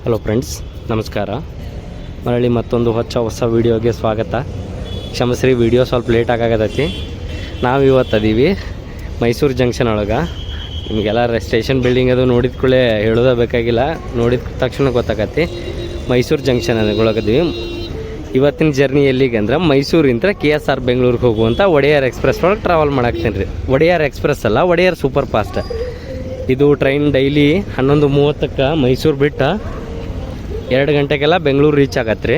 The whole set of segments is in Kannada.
ಹಲೋ ಫ್ರೆಂಡ್ಸ್, ನಮಸ್ಕಾರ. ಮರಳಿ ಮತ್ತೊಂದು ಹೊಸ ವೀಡಿಯೋಗೆ ಸ್ವಾಗತ. ಕ್ಷಮಸ್ರಿ, ವೀಡಿಯೋ ಸ್ವಲ್ಪ ಲೇಟ್ ಆಗತೈತಿ. ನಾವು ಇವತ್ತು ಅದೀವಿ ಮೈಸೂರು ಜಂಕ್ಷನ್ ಒಳಗೆ. ನಿಮಗೆಲ್ಲ ಸ್ಟೇಷನ್ ಬಿಲ್ಡಿಂಗ್ ಅದು ನೋಡಿದ ಕೂಡಲೇ ಹೇಳೋದೇ ಬೇಕಾಗಿಲ್ಲ, ನೋಡಿದ ತಕ್ಷಣ ಗೊತ್ತಾಗತ್ತೆ. ಮೈಸೂರು ಜಂಕ್ಷನ್ ಒಳಗದೀವಿ. ಇವತ್ತಿನ ಜರ್ನಿ ಎಲ್ಲಿಗೆ ಅಂದ್ರೆ ಮೈಸೂರಿಂದ KSR ಬೆಂಗಳೂರಿಗೆ ಹೋಗುವಂಥ ಒಡೆಯರ್ ಎಕ್ಸ್ಪ್ರೆಸ್ ಒಳಗೆ ಟ್ರಾವೆಲ್ ಮಾಡಾಕ್ತೀನಿ ರೀ. ಒಡೆಯರ್ ಎಕ್ಸ್ಪ್ರೆಸ್ ಅಲ್ಲ, ಒಡೆಯರ್ ಸೂಪರ್ ಫಾಸ್ಟ್. ಇದು ಟ್ರೈನ್ ಡೈಲಿ 11:30ಕ್ಕೆ ಮೈಸೂರು ಬಿಟ್ಟು 2 ಗಂಟೆಗೆಲ್ಲ ಬೆಂಗಳೂರು ರೀಚ್ ಆಗತ್ತೆ ರೀ.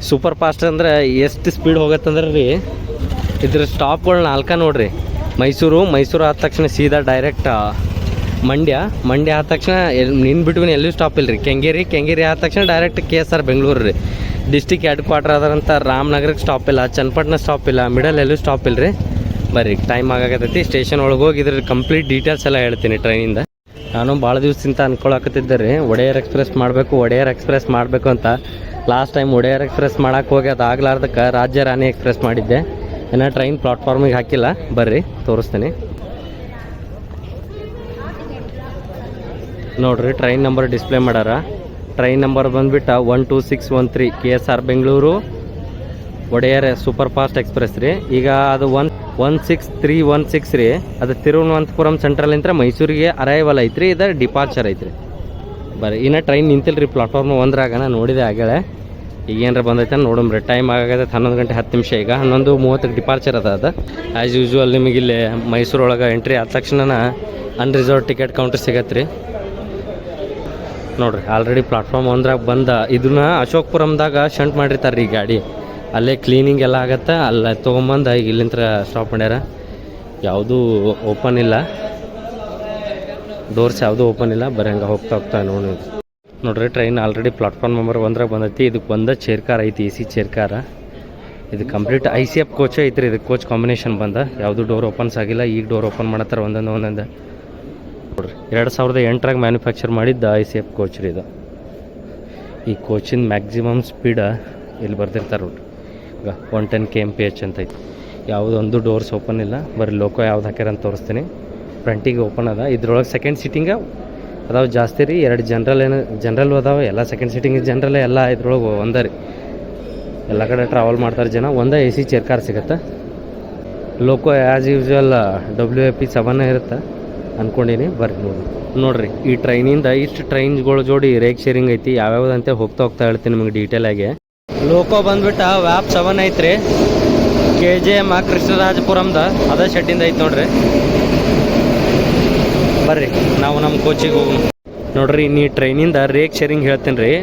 ಸೂಪರ್ ಫಾಸ್ಟ್ ಅಂದ್ರೆ ಎಷ್ಟು ಸ್ಪೀಡ್ ಹೋಗತ್ತಂದ್ರೆ ರೀ, ಇದ್ರ ಸ್ಟಾಪ್ಗಳು 4 ನೋಡ್ರಿ. ಮೈಸೂರು ಆದ ತಕ್ಷಣ ಸೀದಾ ಡೈರೆಕ್ಟ್ ಮಂಡ್ಯ ಆದ ತಕ್ಷಣ ಬಿಟ್ವೀನ್ ಎಲ್ಲೂ ಸ್ಟಾಪ್ ಇಲ್ಲ ರೀ. ಕೆಂಗೇರಿ ಆದ ತಕ್ಷಣ ಡೈರೆಕ್ಟ್ KSR ಬೆಂಗಳೂರು ರೀ. ಡಿಸ್ಟಿಕ್ ಹೆಡ್ ಕ್ವಾರ್ಟರ್ ಆದಂಥ ರಾಮನಗರಕ್ಕೆ ಸ್ಟಾಪ್ ಇಲ್ಲ, ಚನ್ನಪಟ್ಟಣ ಸ್ಟಾಪ್ ಇಲ್ಲ, ಮಿಡಲ್ ಎಲ್ಲೂ ಸ್ಟಾಪ್ ಇಲ್ಲ ರೀ. ಬರ್ರಿ, ಟೈಮ್ ಆಗತೈತಿ. ಸ್ಟೇಷನ್ ಒಳಗೆ ಹೋಗಿ ಇದ್ರ ಕಂಪ್ಲೀಟ್ ಡೀಟೇಲ್ಸ್ ಎಲ್ಲ ಹೇಳ್ತೀನಿ ಟ್ರೈನಿಂದ. ನಾನು ಭಾಳ ದಿವಸದಿಂದ ಅನ್ಕೊಳಕತ್ತಿದ್ದೆ ರೀ, ಒಡೆಯರ್ ಎಕ್ಸ್ಪ್ರೆಸ್ ಮಾಡಬೇಕು ಅಂತ. ಲಾಸ್ಟ್ ಟೈಮ್ ಒಡೆಯರ್ ಎಕ್ಸ್ಪ್ರೆಸ್ ಮಾಡಕ್ಕೆ ಹೋಗಿ ಅದು ಆಗ್ಲಾರ್ದಕ್ಕೆ ರಾಜ್ಯ ರಾಣಿ ಎಕ್ಸ್ಪ್ರೆಸ್ ಮಾಡಿದ್ದೆ. ಇನ್ನೂ ಟ್ರೈನ್ ಪ್ಲಾಟ್ಫಾರ್ಮಿಗೆ ಹಾಕಿಲ್ಲ. ಬರ್ರಿ ತೋರಿಸ್ತೀನಿ ನೋಡ್ರಿ. ಟ್ರೈನ್ ನಂಬರ್ ಡಿಸ್ಪ್ಲೇ ಮಾಡ್ಯಾರ. ಟ್ರೈನ್ ನಂಬರ್ ಬಂದುಬಿಟ್ಟು 12613 KSR Bengaluru Wodeyar super fast express ರೀ. ಈಗ ಅದು 16316 ರೀ. ಅದು ತಿರುವನಂತಪುರಂ ಸೆಂಟ್ರಲಿಂದ ಮೈಸೂರಿಗೆ ಅರೈವಲ್ ಐತ್ರಿ. ಇದು ಡಿಪಾರ್ಚರ್ ಐತ್ರಿ. ಬರ್ರಿ, ಇನ್ನೂ ಟ್ರೈನ್ ನಿಂತಿಲ್ಲ ರೀ ಪ್ಲಾಟ್ಫಾರ್ಮ್ 1ರಾಗ. ನಾನು ನೋಡಿದೆ ಆಗಲೇ. ಈಗ ಏನಾರ ಬಂದೈತೆ ನೋಡಮ್ರಿ. ಟೈಮ್ ಆಗೈತೆ 11 ಗಂಟೆ 10 ನಿಮಿಷ. ಈಗ 11:30ಕ್ಕೆ ಡಿಪಾರ್ಚರ್ ಅದು. ಆ್ಯಸ್ ಯೂಶ್ವಲ್ ನಿಮಗಿಲ್ಲಿ ಮೈಸೂರೊಳಗೆ ಎಂಟ್ರಿ ಆದ ತಕ್ಷಣ ಅನ್ರಿಸರ್ವ್ ಟಿಕೆಟ್ ಕೌಂಟರ್ ಸಿಗತ್ತೆ ರೀ. ನೋಡಿರಿ, ಆಲ್ರೆಡಿ ಪ್ಲಾಟ್ಫಾರ್ಮ್ 1ರಾಗ ಬಂದ. ಇದನ್ನ ಅಶೋಕ್ಪುರಮ್ದಾಗ ಶಂಟ್ ಮಾಡಿರ್ತಾರೆ ರೀ ಗಾಡಿ. ಅಲ್ಲೇ ಕ್ಲೀನಿಂಗ್ ಎಲ್ಲ ಆಗತ್ತೆ. ಅಲ್ಲೇ ತೊಗೊಂಬಂದು ಈಗ ಇಲ್ಲಿಂದ ಸ್ಟಾಪ್ ಮಾಡ್ಯಾರ. ಯಾವುದೂ ಓಪನ್ ಇಲ್ಲ, ಡೋರ್ಸ್ ಯಾವುದೂ ಓಪನ್ ಇಲ್ಲ. ಬರೀ ಹಂಗೆ ಹೋಗ್ತಾ ನೋಡ್ರಿ. ಟ್ರೈನ್ ಆಲ್ರೆಡಿ ಪ್ಲಾಟ್ಫಾರ್ಮ್ ನಂಬರ್ 1ರಾಗ ಬಂದೈತಿ. ಇದಕ್ಕೆ ಬಂದ ಚೇರ್ ಕಾರ್ ಐತಿ, AC ಚೇರ್ ಕಾರ. ಇದು ಕಂಪ್ಲೀಟ್ ICF ಕೋಚ್ ಐತ್ರಿ. ಇದು ಕೋಚ್ ಕಾಂಬಿನೇಷನ್ ಬಂದ. ಯಾವುದೂ ಡೋರ್ ಓಪನ್ಸ್ ಆಗಿಲ್ಲ. ಈಗ ಡೋರ್ ಓಪನ್ ಮಾಡತ್ತಾರೆ ಒಂದೊಂದು ನೋಡ್ರಿ. 2008ರಾಗ ಮ್ಯಾನುಫ್ಯಾಕ್ಚರ್ ಮಾಡಿದ್ದ ICF ಕೋಚ್ ರೀ ಇದು. ಈ ಕೋಚಿನ ಮ್ಯಾಕ್ಸಿಮಮ್ ಸ್ಪೀಡ ಇಲ್ಲಿ ಬರ್ದಿರ್ತಾರೆ ನೋಡ್ರಿ. ಈಗ 110 kmph ಅಂತ ಐತಿ. ಯಾವುದೊಂದು ಡೋರ್ಸ್ ಓಪನ್ ಇಲ್ಲ. ಬರೀ ಲೋಕೋ ಯಾವ್ದು ಹಾಕ್ಯಾರ ಅಂತ ತೋರಿಸ್ತೀನಿ. ಫ್ರಂಟಿಗೆ ಓಪನ್ ಅದ. ಇದ್ರೊಳಗೆ ಸೆಕೆಂಡ್ ಸೀಟಿಂಗ ಅದಾವೆ ಜಾಸ್ತಿ ರೀ. 2 ಜನರಲ್ ಅದಾವೆ. ಎಲ್ಲ ಸೆಕೆಂಡ್ ಸೀಟಿಂಗ್ ಜನರಲ್ಲೇ ಎಲ್ಲ. ಇದ್ರೊಳಗೆ ಒಂದೇ ರೀ. ಎಲ್ಲ ಕಡೆ ಟ್ರಾವೆಲ್ ಮಾಡ್ತಾರೆ ಜನ. ಒಂದೇ AC ಚೇರ್ ಕಾರ್ ಸಿಗುತ್ತೆ. ಲೋಕೋ ಆ್ಯಸ್ ಯೂಶ್ವಲ್ WAP7 ಇರುತ್ತೆ ಅಂದ್ಕೊಂಡೀನಿ. ಬರ್ರಿ ನೋಡ್ರಿ. ಈ ಟ್ರೈನಿಂದ ಇಷ್ಟು ಟ್ರೈನ್ಗಳು ಜೋಡಿ ರೇಕ್ ಶೇರಿಂಗ್ ಐತಿ. ಯಾವ್ಯಾವ್ದಂತೆ ಹೋಗ್ತಾ ಹೇಳ್ತೀನಿ ನಿಮಗೆ ಡೀಟೇಲಾಗಿ. ಲೋಕೋ ಬಂದ್ಬಿಟ್ಟು WAP7 ಐತ್ರಿ. KJM ಕೃಷ್ಣರಾಜಪುರಂದ ಅದ ಶೆಟ್ಟಿಂದ ಐತಿ ನೋಡ್ರಿ. ಬರ್ರಿ ನಾವು ನಮ್ಮ ಕೋಚಿಗೆ ಹೋಗೋಣ. ನೋಡ್ರಿ, ನೀ ಟ್ರೈನಿಂದ ರೇಕ್ ಶೇರಿಂಗ್ ಹೇಳ್ತೀನಿ ರೀ.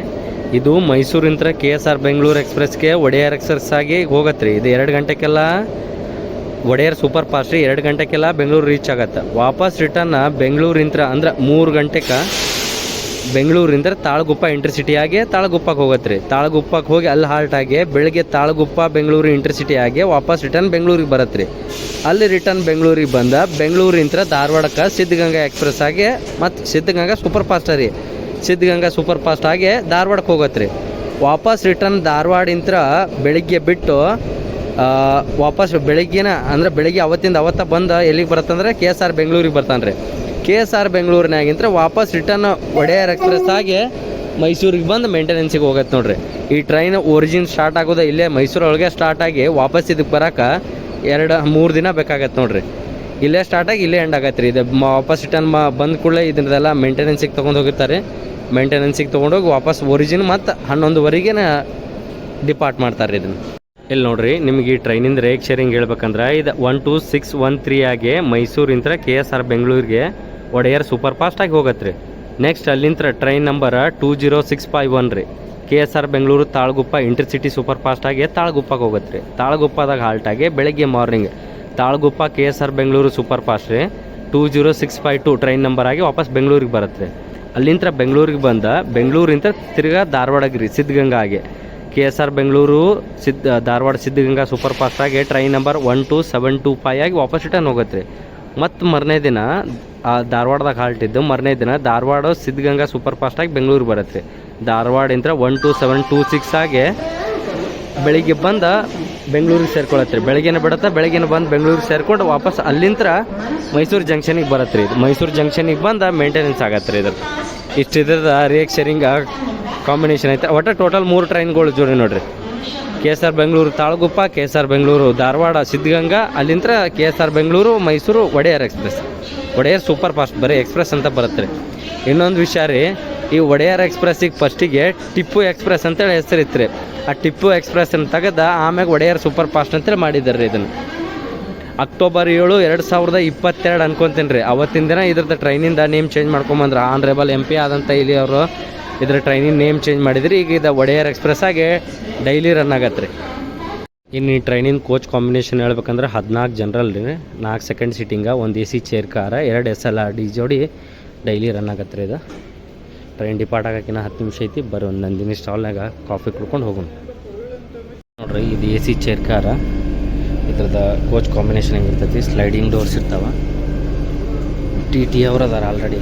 ಇದು ಮೈಸೂರಿಂದ KSR ಬೆಂಗಳೂರು ಎಕ್ಸ್ಪ್ರೆಸ್ಗೆ ಒಡೆಯರ್ ಎಕ್ಸ್ಪ್ರೆಸ್ ಆಗಿ ಹೋಗತ್ತೆ ರೀ. ಇದು 2 ಗಂಟೆಗೆಲ್ಲ ಒಡೆಯರ್ ಸೂಪರ್ ಫಾಸ್ಟ್ ರೀ. 2 ಗಂಟೆಗೆಲ್ಲ ಬೆಂಗಳೂರು ರೀಚ್ ಆಗತ್ತೆ. ವಾಪಸ್ ರಿಟರ್ನ್ ಬೆಂಗಳೂರಿಂದ ಅಂದ್ರೆ 3 ಗಂಟೆಗೆ ಬೆಂಗಳೂರಿಂದ ತಾಳಗುಪ್ಪ ಇಂಟರ್ಸಿಟಿ ಆಗಿ ತಾಳಗುಪ್ಪಕ್ಕೆ ಹೋಗತ್ತೆ ರೀ. ತಾಳಗುಪ್ಪಕ್ಕೆ ಹೋಗಿ ಅಲ್ಲಿ ಹಾಲ್ಟ್ ಆಗಿ ಬೆಳಗ್ಗೆ ತಾಳಗುಪ್ಪ ಬೆಂಗಳೂರು ಇಂಟರ್ಸಿಟಿ ಆಗಿ ವಾಪಸ್ ರಿಟರ್ನ್ ಬೆಂಗಳೂರಿಗೆ ಬರತ್ತೆ ರೀ. ಅಲ್ಲಿ ರಿಟರ್ನ್ ಬೆಂಗಳೂರಿಗೆ ಬಂದ ಬೆಂಗಳೂರಿಂದ ಧಾರವಾಡಕ್ಕೆ ಸಿದ್ಧಗಂಗಾ ಎಕ್ಸ್ಪ್ರೆಸ್ ಆಗಿ ಮತ್ತು ಸಿದ್ಧಗಂಗಾ ಸೂಪರ್ ಫಾಸ್ಟ್ ರೀ. ಸಿದ್ಧಗಂಗಾ ಸೂಪರ್ ಫಾಸ್ಟ್ ಆಗಿ ಧಾರವಾಡಕ್ಕೆ ಹೋಗತ್ತೆ ರೀ. ವಾಪಸ್ ರಿಟರ್ನ್ ಧಾರವಾಡಿಂದ ಬೆಳಿಗ್ಗೆ ಬಿಟ್ಟು ವಾಪಸ್ ಬೆಳಿಗ್ಗೆನ ಅಂದ್ರೆ ಬೆಳಿಗ್ಗೆ ಅವತ್ತ ಬಂದು ಎಲ್ಲಿಗೆ ಬರತ್ತಂದ್ರೆ KSR ಬೆಂಗಳೂರಿಗೆ ಬರ್ತಾನೆ ರೀ. KSR ಬೆಂಗಳೂರಿನಾಗಿಂತ ವಾಪಸ್ ರಿಟರ್ನ್ ಒಡೆಯರ್ ಎಕ್ಸ್ಪ್ರೆಸ್ ಆಗಿ ಮೈಸೂರಿಗೆ ಬಂದು ಮೇಂಟೆನೆನ್ಸಿಗೆ ಹೋಗತ್ತೆ ನೋಡ್ರಿ. ಈ ಟ್ರೈನ್ ಒರಿಜಿನ್ ಸ್ಟಾರ್ಟ್ ಆಗೋದು ಇಲ್ಲೇ ಮೈಸೂರೊಳಗೆ ಸ್ಟಾರ್ಟ್ ಆಗಿ ವಾಪಸ್ ಇದಕ್ಕೆ ಬರೋಕೆ 2-3 ದಿನ ಬೇಕಾಗತ್ತೆ ನೋಡ್ರಿ. ಇಲ್ಲೇ ಸ್ಟಾರ್ಟ್ ಆಗಿ ಇಲ್ಲೇ ಎಂಡ್ ಆಗತ್ತೆ ರೀ. ಇದು ವಾಪಸ್ ರಿಟರ್ನ್ ಬಂದ ಕೂಡಲೇ ಇದನ್ನೆಲ್ಲ ಮೇಂಟೆನೆನ್ಸಿಗೆ ತೊಗೊಂಡು ಹೋಗಿರ್ತಾರೆ. ಮೇಂಟೆನೆನ್ಸಿಗೆ ತೊಗೊಂಡೋಗಿ ವಾಪಸ್ ಒರಿಜಿನ್ ಮತ್ತು 11ವರೆಗೆ ಡಿಪಾರ್ಟ್ ಮಾಡ್ತಾರೆ ಇದನ್ನು. ಇಲ್ಲಿ ನೋಡ್ರಿ, ನಿಮ್ಗೆ ಈ ಟ್ರೈನಿಂದ ರೇಕ್ ಶೇರಿಂಗ್ ಹೇಳ್ಬೇಕಂದ್ರೆ ಇದು 12613 ಆಗಿ ಮೈಸೂರಿಂದ KSR ಬೆಂಗಳೂರಿಗೆ ಒಡೆಯರ್ ಸೂಪರ್ ಫಾಸ್ಟ್ ಆಗಿ ಹೋಗತ್ತೆ ರೀ. ನೆಕ್ಸ್ಟ್ ಅಲ್ಲಿಂದ ಟ್ರೈನ್ ನಂಬರ್ 20651 ರೀ. KSR Bengaluru Talaguppa intercity super fast ಆಗಿ ತಾಳಗುಪ್ಪಕ್ಕೆ ಹೋಗತ್ತೆ ರೀ. ತಾಳಗುಪ್ಪದಾಗ ಹಾಲ್ಟ್ ಆಗಿ ಬೆಳಗ್ಗೆ morning Talaguppa KSR Bengaluru super fast ರೀ 20652 ಟ್ರೈನ್ ನಂಬರ್ ಆಗಿ ವಾಪಸ್ ಬೆಂಗಳೂರಿಗೆ ಬರುತ್ತೆ ರೀ. ಅಲ್ಲಿಂದ ಬೆಂಗಳೂರಿಗೆ ಬಂದ ಬೆಂಗಳೂರಿಂದ ತಿರ್ಗಾ ಧಾರವಾಡಕ್ಕೆ ರೀ ಸಿದ್ಧಗಂಗಾ ಆಗಿ KSR Bengaluru Dharwad Siddaganga super fast ಆಗಿ ಟ್ರೈನ್ ನಂಬರ್ 12725 ಆಗಿ ವಾಪಸ್ ರಿಟರ್ನ್ ಹೋಗುತ್ತೆ ರೀ. ಮತ್ತು ಮರನೇ ದಿನ ಧಾರವಾಡದಾಗ ಹಾಲ್ಟ್ ಇದ್ದು ಮರನೇ ದಿನ ಧಾರವಾಡ ಸಿದ್ಧಗಂಗಾ ಸೂಪರ್ ಫಾಸ್ಟ್ ಆಗಿ ಬೆಂಗಳೂರಿಗೆ ಬರುತ್ತೆ ರೀ. ಧಾರವಾಡಿಂದ 12726 ಆಗಿ ಬೆಳಿಗ್ಗೆ ಬಂದು ಬೆಂಗಳೂರಿಗೆ ಸೇರ್ಕೊಳತ್ತೆ ರೀ. ಬೆಳಗ್ಗೆನೇ ಬಿಡುತ್ತೆ. ಬೆಳಗ್ಗೆನೇ ಬಂದು ಬೆಂಗಳೂರಿಗೆ ಸೇರ್ಕೊಂಡು ವಾಪಸ್ ಅಲ್ಲಿಂದ ಮೈಸೂರು ಜಂಕ್ಷನಿಗೆ ಬರುತ್ತೆ ರೀ. ಇದು ಮೈಸೂರು ಜಂಕ್ಷನಿಗೆ ಬಂದು ಮೇಂಟೆನೆನ್ಸ್ ಆಗತ್ತೆ ರೀ. ಇದ್ರ ಇಷ್ಟು ರೇಕ್ ಶೇರಿಂಗ್ ಕಾಂಬಿನೇಷನ್ ಐತೆ. ಒಟ್ಟು ಟೋಟಲ್ 3 ಟ್ರೈನ್ಗಳು ಜೋಡಿ ನೋಡ್ರಿ. KSR ಬೆಂಗಳೂರು ತಾಳಗುಪ್ಪ, KSR ಬೆಂಗಳೂರು ಧಾರವಾಡ ಸಿದ್ಧಗಂಗಾ, ಅಲ್ಲಿಂದ KSR Bengaluru Mysuru Wodeyar express. Wodeyar super fast, ಬರೀ ಎಕ್ಸ್ಪ್ರೆಸ್ ಅಂತ ಬರುತ್ತೆ ರೀ. ಇನ್ನೊಂದು ವಿಷಯ ರೀ, ಈ ಒಡೆಯರ್ ಎಕ್ಸ್ಪ್ರೆಸ್ಸಿಗೆ ಫಸ್ಟಿಗೆ ಟಿಪ್ಪು ಎಕ್ಸ್ಪ್ರೆಸ್ ಅಂತೇಳಿ ಹೆಸರಿತ್ತು ರೀ. ಆ ಟಿಪ್ಪು ಎಕ್ಸ್ಪ್ರೆಸ್ ಅಂತ ತೆಗೆದ ಆಮ್ಯಾಗ ಒಡೆಯರ್ ಸೂಪರ್ ಫಾಸ್ಟ್ ಅಂತೇಳಿ ಮಾಡಿದ್ದಾರೆ ರೀ. ಇದನ್ನು ಅಕ್ಟೋಬರ್ 7, 2022 ಅನ್ಕೊತೀನಿ ರೀ. ಅವತ್ತಿನ ದಿನ ಇದ್ರದ್ದು ಟ್ರೈನಿಂದ ನೇಮ್ ಚೇಂಜ್ ಮಾಡ್ಕೊಂಬಂದ್ರೆ ಆನ್ರೇಬಲ್ MP ಆದಂಥ ಇಲ್ಲಿ ಅವರು ಇದ್ರ ಟ್ರೈನಿನ ನೇಮ್ ಚೇಂಜ್ ಮಾಡಿದ್ರಿ. ಈಗ ಇದು ಒಡೆಯರ್ ಎಕ್ಸ್ಪ್ರೆಸ್ ಆಗಿ ಡೈಲಿ ರನ್ ಆಗತ್ತೆ ರೀ. ಇನ್ನು ಈ ಟ್ರೈನಿನ ಕೋಚ್ ಕಾಂಬಿನೇಷನ್ ಹೇಳ್ಬೇಕಂದ್ರೆ 14 ಜನರಲ್ ರೀ, 4 ಸೆಕೆಂಡ್ ಸೀಟಿಂಗ, 1 AC ಚೇರ್ ಕಾರ, 2 SLRD ಜೋಡಿ ಡೈಲಿ ರನ್ ಆಗತ್ತೆ ರೀ. ಇದು ಟ್ರೈನ್ ಡಿಪಾರ್ಟ್ ಆಗೋಕ್ಕಿಂತ 10 ನಿಮಿಷ ಐತಿ. ಬರೀ ಒಂದು ನಂದಿನಿ ಸ್ಟಾಲ್ನಾಗ ಕಾಫಿ ಕುಡ್ಕೊಂಡು ಹೋಗೋಣ ನೋಡ್ರಿ. ಇದು AC ಚೇರ್ ಕಾರ. ಇದ್ರದ್ದು ಕೋಚ್ ಕಾಂಬಿನೇಷನ್ ಹೆಂಗಿರ್ತೈತಿ, ಸ್ಲೈಡಿಂಗ್ ಡೋರ್ಸ್ ಇರ್ತಾವೆ. TT ಅವ್ರು ಅದಾರ ಆಲ್ರೆಡಿ.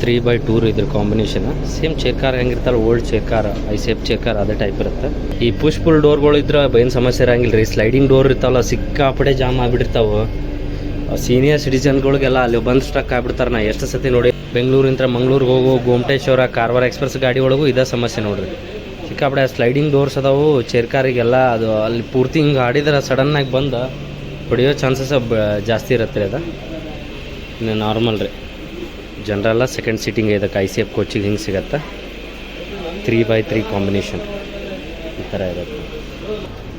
3x2 ಇದ್ರ ಕಾಂಬಿನೇಷನ್. ಸೇಮ್ ಚೇರ್ ಕಾರ್ ಹೆಂಗಿರ್ತಾವೆ, ಓಲ್ಡ್ ಚೇರ್ ಕಾರ್, ಐಸೇಫ್ ಚೇರ್ ಕಾರ್ ಅದೇ ಟೈಪ್ ಇರುತ್ತೆ. ಈ ಪುಷ್ಫುಲ್ ಡೋರ್ಗಳು ಇದ್ರೆ ಏನು ಸಮಸ್ಯೆ ಇರಂಗಿಲ್ಲ ರೀ. ಸ್ಲೈಡಿಂಗ್ ಡೋರ್ ಇರ್ತಾವಲ್ಲ, ಸಿಕ್ಕಾಪಡೆ ಜಾಮ್ ಆಗಿಬಿಟ್ಟಿರ್ತಾವೆ. ಸೀನಿಯರ್ ಸಿಟಿಜನ್ಗಳಿಗೆಲ್ಲ ಅಲ್ಲಿ ಬಂದು ಸ್ಟ್ರಕ್ ಆಗಿಬಿಡ್ತಾರೆ. ನಾ ಎಷ್ಟು ಸತಿ ನೋಡಿ, ಬೆಂಗಳೂರಿಂದ ಮಂಗಳೂರಿಗೆ ಹೋಗೋ ಗೋಮಟೇಶ್ವರ ಕಾರವಾರ ಎಕ್ಸ್ಪ್ರೆಸ್ ಗಾಡಿ ಒಳಗೂ ಇದೇ ಸಮಸ್ಯೆ ನೋಡ್ರಿ. ಸಿಕ್ಕಾಪಡೆ ಸ್ಲೈಡಿಂಗ್ ಡೋರ್ಸ್ ಅದಾವು ಚೇರ್ ಕಾರಿಗೆಲ್ಲ. ಅದು ಅಲ್ಲಿ ಪೂರ್ತಿ ಹಿಂಗೆ ಆಡಿದ್ರೆ ಸಡನ್ನಾಗಿ ಬಂದು ಹೊಡೆಯೋ ಚಾನ್ಸಸ್ ಜಾಸ್ತಿ ಇರುತ್ತೆ ರೀ. ಅದು ಇನ್ನು ನಾರ್ಮಲ್ ರೀ, ಜನರಲ್ಲ ಸೆಕೆಂಡ್ ಸೀಟಿಂಗ್ ಇದಕ್ಕೆ ICF ಕೋಚಿಗೆ ಹಿಂಗೆ ಸಿಗತ್ತೆ. 3x3 ಕಾಂಬಿನೇಷನ್ ಈ ಥರ ಇರುತ್ತೆ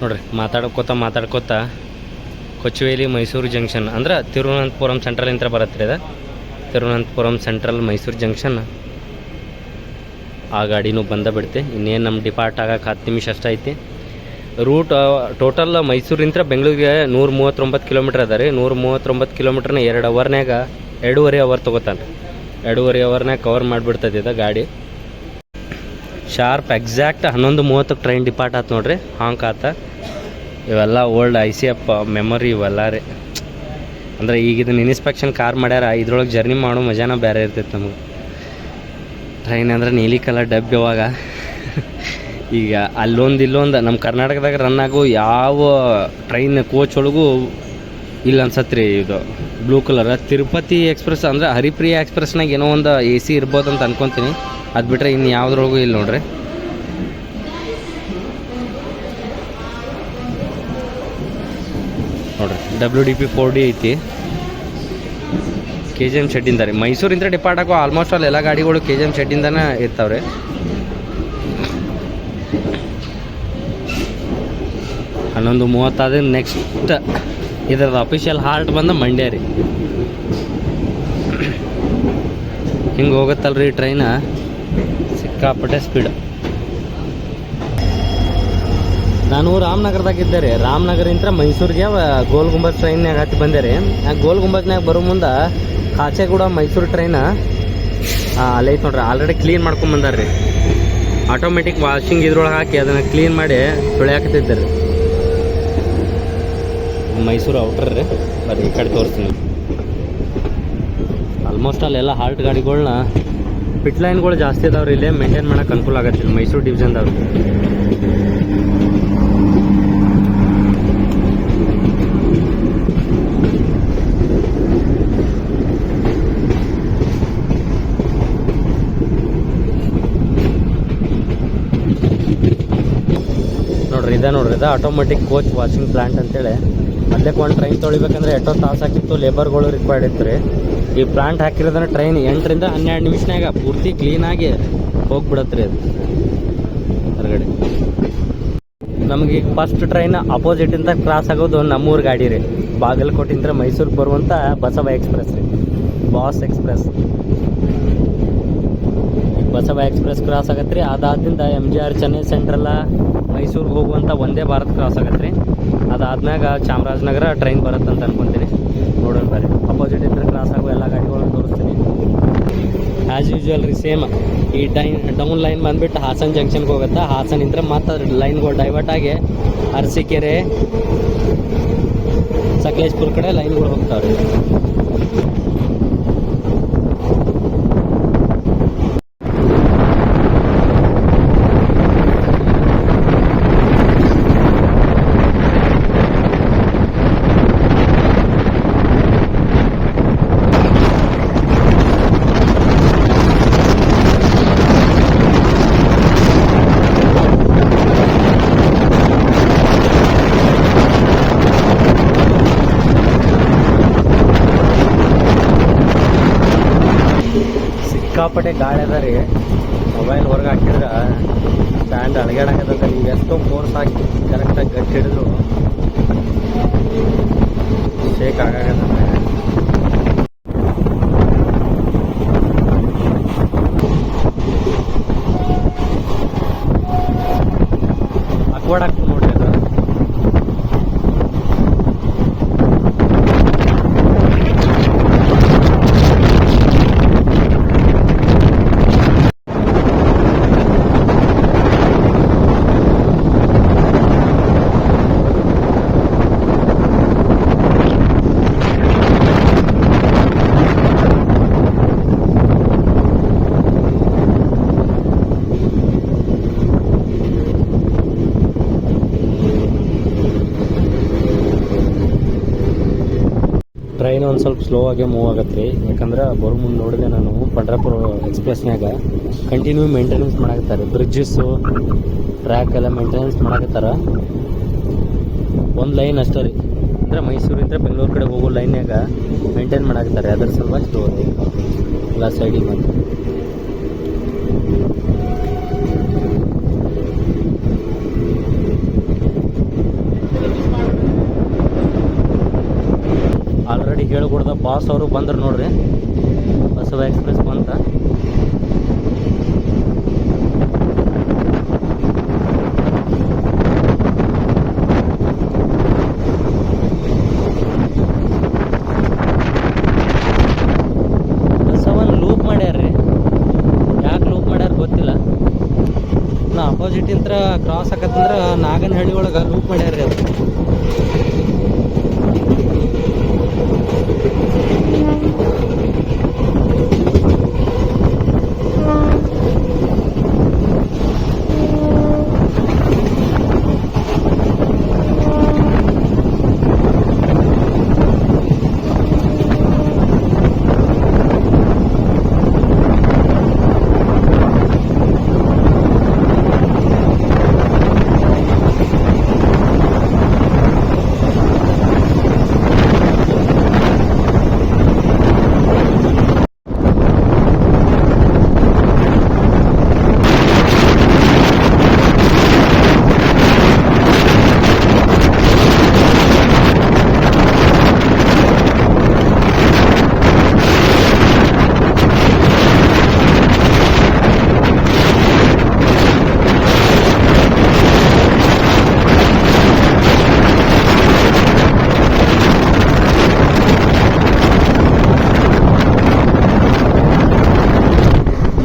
ನೋಡಿರಿ. ಮಾತಾಡ್ಕೋತ ಕೊಚ್ಚುವೇಲಿ ಮೈಸೂರು ಜಂಕ್ಷನ್ ಅಂದ್ರೆ ತಿರುವನಂತಪುರಂ ಸೆಂಟ್ರಲಿಂದ ಬರುತ್ತೆ ರೀ. ಇದು ತಿರುವನಂತಪುರಂ ಸೆಂಟ್ರಲ್ ಮೈಸೂರು ಜಂಕ್ಷನ್. ಆ ಗಾಡಿನೂ ಬಿಡುತ್ತೆ. ಇನ್ನೇನು ನಮ್ಮ ಡಿಪಾರ್ಟ್ ಆಗಕ್ಕೆ 10 ನಿಮಿಷ ಅಷ್ಟೈತಿ. ರೂಟ್ ಟೋಟಲ್ ಮೈಸೂರಿಂದ ಬೆಂಗಳೂರಿಗೆ 139 ಕಿಲೋಮೀಟ್ರ್ ಅದ ರೀ. 139 ಕಿಲೋಮೀಟ್ರನ್ನ 2.5 ಅವರ್ ತೊಗೋತಾನೆ. 2.5 ಅವರ್ನಾಗ ಕವರ್ ಮಾಡಿಬಿಡ್ತದೆ ಇದು ಗಾಡಿ. ಶಾರ್ಪ್ ಎಕ್ಸಾಕ್ಟ್ 11:30 ಟ್ರೈನ್ ಡಿಪಾರ್ಟ್ ಆಯ್ತು ನೋಡ್ರಿ. ಹಾಂಕ್ ಆತ. ಇವೆಲ್ಲ ಓಲ್ಡ್ ICF ಮೆಮೊರಿ ಇವೆಲ್ಲ ರೀ. ಅಂದರೆ ಈಗ ಇದನ್ನ ಇನ್ಸ್ಪೆಕ್ಷನ್ ಕಾರ್ ಮಾಡ್ಯಾರ. ಇದ್ರೊಳಗೆ ಜರ್ನಿ ಮಾಡೋ ಮಜಾನ ಬೇರೆ ಇರ್ತೈತೆ ನಮಗೆ. ಟ್ರೈನ್ ಅಂದ್ರೆ ನೀಲಿ ಕಲರ್ ಡಬ್ಬಿ. ಯಾವಾಗ ಈಗ ಅಲ್ಲೊಂದು ಇಲ್ಲೊಂದು ನಮ್ಮ ಕರ್ನಾಟಕದಾಗ ರನ್ ಆಗೋ ಯಾವ ಟ್ರೈನ್ ಕೋಚ್ ಒಳಗೂ ಇಲ್ಲ ಅನ್ಸತ್ತೆ ರೀ. ಇದು ಬ್ಲೂ ಕಲರ್ ತಿರುಪತಿ ಎಕ್ಸ್ಪ್ರೆಸ್ ಅಂದರೆ ಹರಿಪ್ರಿಯ ಎಕ್ಸ್ಪ್ರೆಸ್ನಾಗ ಏನೋ ಒಂದು AC ಇರ್ಬೋದು ಅಂತ ಅನ್ಕೊತೀನಿ. ಅದು ಬಿಟ್ಟರೆ ಇನ್ನು ಯಾವುದ್ರೊಳಗೂ ಇಲ್ಲ ನೋಡ್ರಿ. WDP 4D ಐತಿ. KGM ಶೆಡ್ಡಿಂದ ರೀ. ಮೈಸೂರಿಂದ ಡಿಪಾರ್ಟ್ ಆಗೋ ಆಲ್ಮೋಸ್ಟ್ ಆಲ್ ಎಲ್ಲ ಗಾಡಿಗಳು KGM ಶೆಡ್ಡಿಂದನೇ ಇರ್ತಾವ್ರಿ. ಹನ್ನೊಂದು 30 ನೆಕ್ಸ್ಟ್ ಇದ್ರದ್ದು ಅಫಿಷಿಯಲ್ ಹಾಲ್ಟ್ ಬಂದು ಮಂಡ್ಯ ರೀ. ಹಿಂಗೆ ಹೋಗುತ್ತಲ್ರಿ ಟ್ರೈನ, ಸಿಕ್ಕಾಪಟ್ಟೆ ಸ್ಪೀಡ್. ನಾನು ರಾಮನಗರದಾಗಿದ್ದೆ ರೀ. ರಾಮನಗರಿಂದ ಮೈಸೂರಿಗೆ ಗೋಲ್ ಗುಂಬಜ್ ಟ್ರೈನ್ಯಾಗ ಹತ್ತಿ ಬಂದೆ ರೀ. ಆ ಗೋಲ್ ಗುಂಬಜ್ನಾಗ ಬರೋ ಮುಂದೆ ಕಾಚೆಗೂಡ ಮೈಸೂರು ಟ್ರೈನ ಅಲ್ಲೈತೆ ನೋಡ್ರಿ. ಆಲ್ರೆಡಿ ಕ್ಲೀನ್ ಮಾಡ್ಕೊಂಬಂದಾರ ರೀ. ಆಟೋಮೆಟಿಕ್ ವಾಷಿಂಗ್ ಇದ್ರೊಳಗೆ ಹಾಕಿ ಅದನ್ನು ಕ್ಲೀನ್ ಮಾಡಿ ತೊಳೆಯಾಕತ್ತಿದ್ದಾರೆ ರೀ. ಮೈಸೂರು ಔಟ್ರ್ ರೀ. ಬರೀ ಈ ಕಡೆ ತೋರಿಸ್ತೀನಿ. ಆಲ್ಮೋಸ್ಟ್ ಅಲ್ಲೆಲ್ಲ ಹಾಲ್ಟ್ ಗಾಡಿಗಳ್ನ ಪಿಟ್ ಲೈನ್ಗಳು ಜಾಸ್ತಿ ಅದಾವ್ರಿ. ಇಲ್ಲೇ ಮೇಂಟೈನ್ ಮಾಡೋಕೆ ಅನುಕೂಲ ಆಗತ್ತೆ ಮೈಸೂರು ಡಿವಿಷನ್ದವ್ರು. ನೋಡ್ರಿ ಇದು ಆಟೋಮೆಟಿಕ್ ಕೋಚ್ ವಾಷಿಂಗ್ ಪ್ಲಾಂಟ್ ಅಂತೇಳಿ. ಅದಕ್ಕೆ ಒಂದು ಟ್ರೈನ್ ತೊಳಿಬೇಕಂದ್ರೆ ಎಷ್ಟೋ ತಾಸು ಹಾಕಿತ್ತು, ಲೇಬರ್ಗಳು ರಿಕ್ವೈರ್ಡ್ ಇತ್ತು ರೀ. ಈ ಪ್ಲಾಂಟ್ ಹಾಕಿರೋದನ್ನ ಟ್ರೈನ್ 8ರಿಂದ 12 ನಿಮಿಷನಾಗ ಪೂರ್ತಿ ಕ್ಲೀನಾಗಿ ಹೋಗ್ಬಿಡತ್ತೆ ರೀ ಅದು ಹೊರಗಡೆ. ನಮಗೆ ಈಗ ಫಸ್ಟ್ ಟ್ರೈನ್ ಅಪೋಸಿಟಿಂದ ಕ್ರಾಸ್ ಆಗೋದು ನಮ್ಮೂರು ಗಾಡಿ ರೀ. ಬಾಗಲಕೋಟೆಯಿಂದ ಮೈಸೂರಿಗೆ ಬರುವಂಥ ಬಸವ ಎಕ್ಸ್ಪ್ರೆಸ್ ರೀ, boss express. Basava express cross ಆಗತ್ತೆ ರೀ. ಅದಾದ್ರಿಂದ MGR ಚೆನ್ನೈ ಸೆಂಟ್ರಲ್ಲ ಮೈಸೂರಿಗೆ ಹೋಗುವಂಥ ಒಂದೇ ಭಾರತ್ ಕ್ರಾಸ್ ಆಗತ್ತೆ ರೀ. ಅದಾದ್ಮ್ಯಾಗ ಚಾಮರಾಜನಗರ ಟ್ರೈನ್ ಬರುತ್ತೆ ಅಂತ ಅನ್ಕೊತೀನಿ. ನೋಡೋಣ ಬರ್ರಿ. ಅಪೋಸಿಟಿಂದ ಕ್ರಾಸ್ ಆಗೋ ಎಲ್ಲ ಗಾಡಿಗಳನ್ನು ತೋರಿಸ್ತೀನಿ. ಆ್ಯಸ್ ಯೂಶ್ವಲ್ ರೀ, ಸೇಮ್ ಈ ಡೌನ್ ಲೈನ್ ಬಂದುಬಿಟ್ಟು ಹಾಸನ್ ಜಂಕ್ಷನ್ಗೆ ಹೋಗುತ್ತೆ. ಹಾಸನಿಂದ ಮತ್ತು ಲೈನ್ಗಳು ಡೈವರ್ಟ್ ಆಗಿ ಅರಸೀಕೆರೆ ಸಕಲೇಶ್ಪುರ ಕಡೆ ಲೈನ್ಗಳು ಹೋಗ್ತಾವೆ ರೀ. ಸಿಕ್ಕಾಪಟ್ಟೆ ಗಾಳಿ ಅದ ರೀ. ಮೊಬೈಲ್ ಹೊರಗೆ ಹಾಕಿದ್ರೆ ಸ್ಟ್ಯಾಂಡ್ ಅಳಗ್ಯಾಡಕತ್ತ. ನೀವು ಎಷ್ಟೋ ಫೋರ್ಸ್ ಹಾಕಿ ಕರೆಕ್ಟಾಗಿ ಗಟ್ಟಿ ಹಿಡಿದ್ರು ಶೇಕ್ ಆಗಾಗತ್ತ. ಅಕ್ವರ್ಡ್ ಆಗ್ತದೆ ನೋಡ್ರಿ ಅದು. ಟ್ರೈನ್ ಒಂದು ಸ್ವಲ್ಪ ಸ್ಲೋ ಆಗಿ ಮೂವ್ ಆಗತ್ತೆ ರೀ. ಯಾಕಂದ್ರೆ ಬರೋ ಮುಂದೆ ನೋಡಿದೆ ನಾನು ಪಂಡ್ರಾಪುರ ಎಕ್ಸ್ಪ್ರೆಸ್ನಾಗ ಕಂಟಿನ್ಯೂ ಮೇಂಟೆನೆನ್ಸ್ ಮಾಡಾಕತ್ತಾರೆ. ಬ್ರಿಡ್ಜಸ್ಸು ಟ್ರ್ಯಾಕ್ ಎಲ್ಲ ಮೇಂಟೆನೆನ್ಸ್ ಮಾಡಾಕತ್ತಾರ. ಒಂದು ಲೈನ್ ಅಷ್ಟೇ ರೀ, ಅಂದರೆ ಮೈಸೂರಿಂದ ಬೆಂಗಳೂರು ಕಡೆ ಹೋಗೋ ಲೈನ್ಯಾಗ ಮೇಂಟೈನ್ ಮಾಡಾಕತ್ತಾರೆ. ಅದ್ರ ಸಲುವಾಗಿ ಸ್ಲೋ ರೀ ಎಲ್ಲ ಸೈಡಿಗೆ ಬಂದು. ಆಲ್ರೆಡಿ ಹೇಳ್ಕೊಡ್ದ ಬಾಸ್ ಅವರು ಬಂದ್ರು ನೋಡ್ರಿ. ಬಸವ ಎಕ್ಸ್ಪ್ರೆಸ್ ಬಂತ. ಬಸವನ್ ಲೂಪ್ ಮಾಡ್ಯಾರ್ರಿ. ಯಾಕೆ ಲೂಪ್ ಮಾಡ್ಯಾರ ಗೊತ್ತಿಲ್ಲ. ನಾ ಅಪೋಸಿಟ್ ಇಂತ್ರ ಕ್ರಾಸ್ ಆಕತ್ತಂದ್ರ ನಾಗನಹಳ್ಳಿ ಒಳಗೆ ಲೂಪ್ ಮಾಡ್ಯಾರ್ರಿ ಅದು.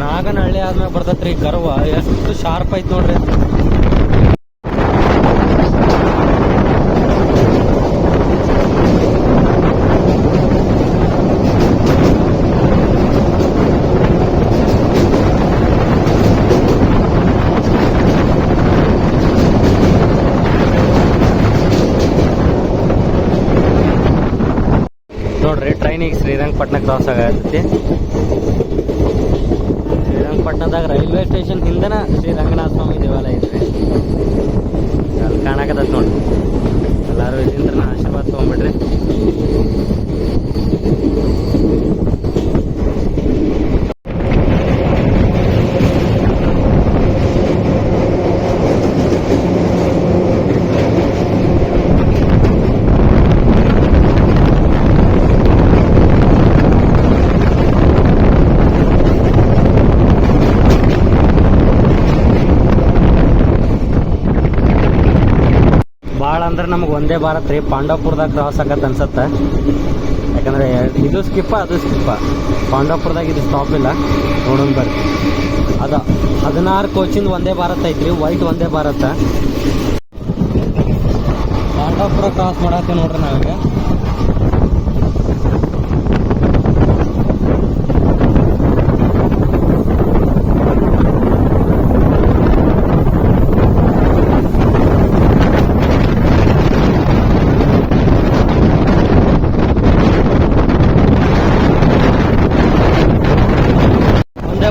ನಾಗನಹಳ್ಳಿ ಆದ್ಮೇಲೆ ಬರ್ತೈತ್ರಿ ಗರ್ವ. ಎಷ್ಟು ಶಾರ್ಪ್ ಐತ್ ನೋಡ್ರಿ. ನೋಡ್ರಿ ಟ್ರೈನಿಗೆ ಶ್ರೀರಂಗಪಟ್ಟಣ ಕ್ರಾಸ್ ಆಗತೈತಿ. ಶ್ರೀರಂಗಪಟ್ಟಣದಾಗ ರೈಲ್ವೆ ಸ್ಟೇಷನ್ ಹಿಂದೆನ ಶ್ರೀ ರಂಗನಾಥ ಸ್ವಾಮಿ ದೇವಾಲಯ ಐತ್ರಿ. ಅಲ್ಲಿ ಕಾಣಕತ್ತೈತಿ ನೋಡ್ರಿ. ಎಲ್ಲರೂ ಇಲ್ಲಿಂದ್ರ ಆಶೀರ್ವಾದ ತೊಗೊಂಬಿಡ್ರಿ. ಭಾಳ ಅಂದ್ರೆ ನಮಗೆ ಒಂದೇ ಭಾರತ್ ರೀ. ಪಾಂಡವಪುರದಾಗ ಕ್ರಾಸ್ ಆಗತ್ತೆ ಅನ್ಸತ್ತೆ. ಯಾಕಂದರೆ ಇದು ಸ್ಕಿಪ್ಪ ಅದು ಸ್ಕಿಪ್ಪ. ಪಾಂಡವಪುರದಾಗ ಇದು ಸ್ಟಾಪ್ ಇಲ್ಲ. ನೋಡೋಣ ಬರ್ರಿ. ಅದು 16 ಕೋಚಿಂದ ಒಂದೇ ಭಾರತ್ ಐತ್ರಿ. ವೈಟ್ ಒಂದೇ ಭಾರತ. ಪಾಂಡವಪುರ ಕ್ರಾಸ್ ಮಾಡತ್ತೆ ನೋಡ್ರಿ ನಾವೀಗ.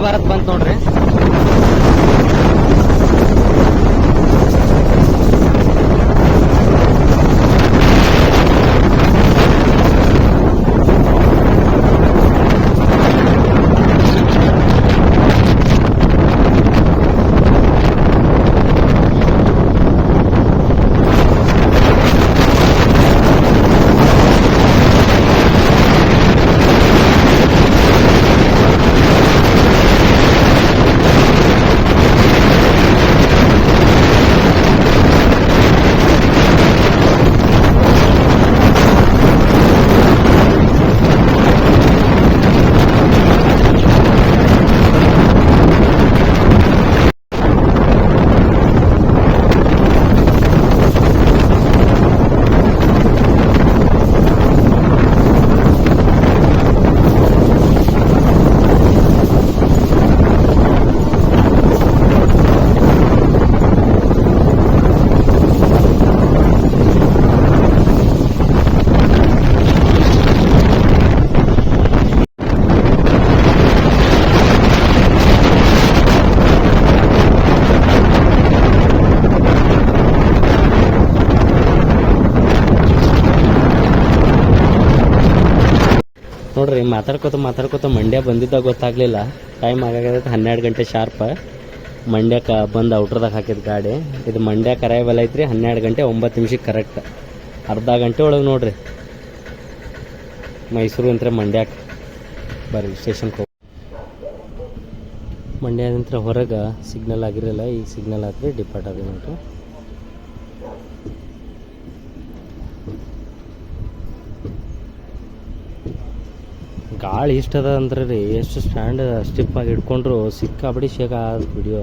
ಭಾರತ್ ಬಂತ ನೋಡ್ರಿ. ನೋಡ್ರಿ ಮಾತಾಡ್ಕೋತ ಮಂಡ್ಯ ಬಂದಿದ್ದಾಗ ಗೊತ್ತಾಗಲಿಲ್ಲ. ಟೈಮ್ ಆಗಾಗೈತೆ 12 ಗಂಟೆ ಶಾರ್ಪ. ಮಂಡ್ಯಕ್ಕೆ ಬಂದು ಔಟ್ರದಾಗ ಹಾಕಿದ ಗಾಡಿ. ಇದು ಮಂಡ್ಯ ಅರೈವಲ್ ಐತ್ರಿ 12 ಗಂಟೆ 9 ನಿಮಿಷಕ್ಕೆ ಕರೆಕ್ಟ್. ಅರ್ಧ ಗಂಟೆ ಒಳಗೆ ನೋಡ್ರಿ ಮೈಸೂರು ಅಂತ ಮಂಡ್ಯಕ್ಕೆ ಬರ್ರಿ ಸ್ಟೇಷನ್ಗೆ ಹೋಗಿ. ಮಂಡ್ಯದಂತ್ರ ಹೊರಗೆ ಸಿಗ್ನಲ್ ಆಗಿರಲಿಲ್ಲ, ಈಗ ಸಿಗ್ನಲ್ ಆತ್ರಿ ಡಿಪಾರ್ಟ್ ಆಗಿ ನೋಡ್ರಿ. ಗಾಳಿ ಇಷ್ಟ ಅದ ಅಂದ್ರೆ ರೀ, ಎಷ್ಟು ಸ್ಟ್ಯಾಂಡ್ ಸ್ಟಿಪ್ಪಾಗಿ ಹಿಡ್ಕೊಂಡ್ರು ಸಿಕ್ಕಾಬಿಡಿ ಶೇಕ ಆದ ವಿಡಿಯೋ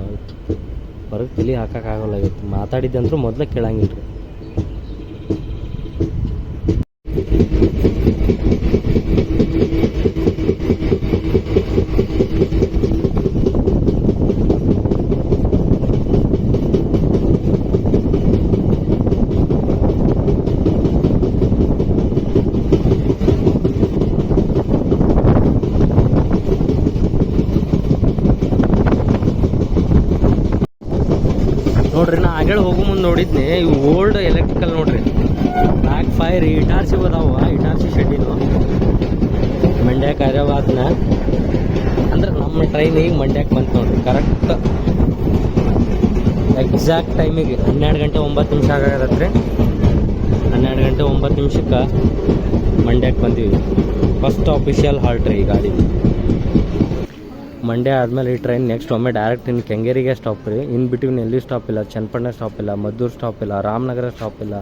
ಹೊರಗೆ ತಲೆ ಹಾಕೋಕ್ಕಾಗಲ್ಲಾಗಿತ್ತು. ಮಾತಾಡಿದ್ದಂದ್ರೂ ಮೊದಲೇ ಕೇಳಂಗಿಲ್ಲ ರೀ. ನೋಡ್ರಿ ನಾ ಆಗೇಳಿ ಹೋಗೋ ಮುಂದೆ ನೋಡಿದ್ನಿ, ಇವು ಓಲ್ಡ್ ಎಲೆಕ್ಟ್ರಿಕಲ್ ನೋಡ್ರಿ. ಬ್ಯಾಕ್ ಫೈರ್ ಇಟಾರ್ಸಿ ಅದಾವ, ಇಟಾರ್ಸಿ ಶೆಡ್ಡಿನು ಮಂಡ್ಯಕ್ಕೆ ಅರವಾದ್ನ ಅಂದ್ರೆ ನಮ್ಮ ಟ್ರೈನ್ ಈಗ ಮಂಡ್ಯಕ್ಕೆ ಬಂತು ನೋಡ್ರಿ. ಕರೆಕ್ಟ್ ಎಕ್ಸಾಕ್ಟ್ ಟೈಮಿಗೆ 12 ಗಂಟೆ 9 ನಿಮಿಷ ಆಗತ್ತರಿ. 12 ಗಂಟೆ 9 ನಿಮಿಷಕ್ಕೆ ಮಂಡ್ಯಕ್ಕೆ ಬಂದೀವಿ. ಫಸ್ಟ್ ಆಫಿಷಿಯಲ್ ಹಾಲ್ಟ್ ರೀ ಈ ಗಾಡಿ. ಮಂಡ್ಯ ಆದಮೇಲೆ ಈ ಟ್ರೈನ್ ನೆಕ್ಸ್ಟ್ ಒಮ್ಮೆ ಡೈರೆಕ್ಟ್ ಇನ್ನು ಕೆಂಗೇರಿಗೆ ಸ್ಟಾಪ್ ರೀ. ಇನ್ ಬಿಟ್ವೀನ್ ಎಲ್ಲಿ ಸ್ಟಾಪ್ ಇಲ್ಲ, ಚನ್ನಪಟ್ಟಣ ಸ್ಟಾಪ್ ಇಲ್ಲ, ಮದ್ದೂರು ಸ್ಟಾಪ್ ಇಲ್ಲ, ರಾಮನಗರ ಸ್ಟಾಪ್ ಇಲ್ಲ.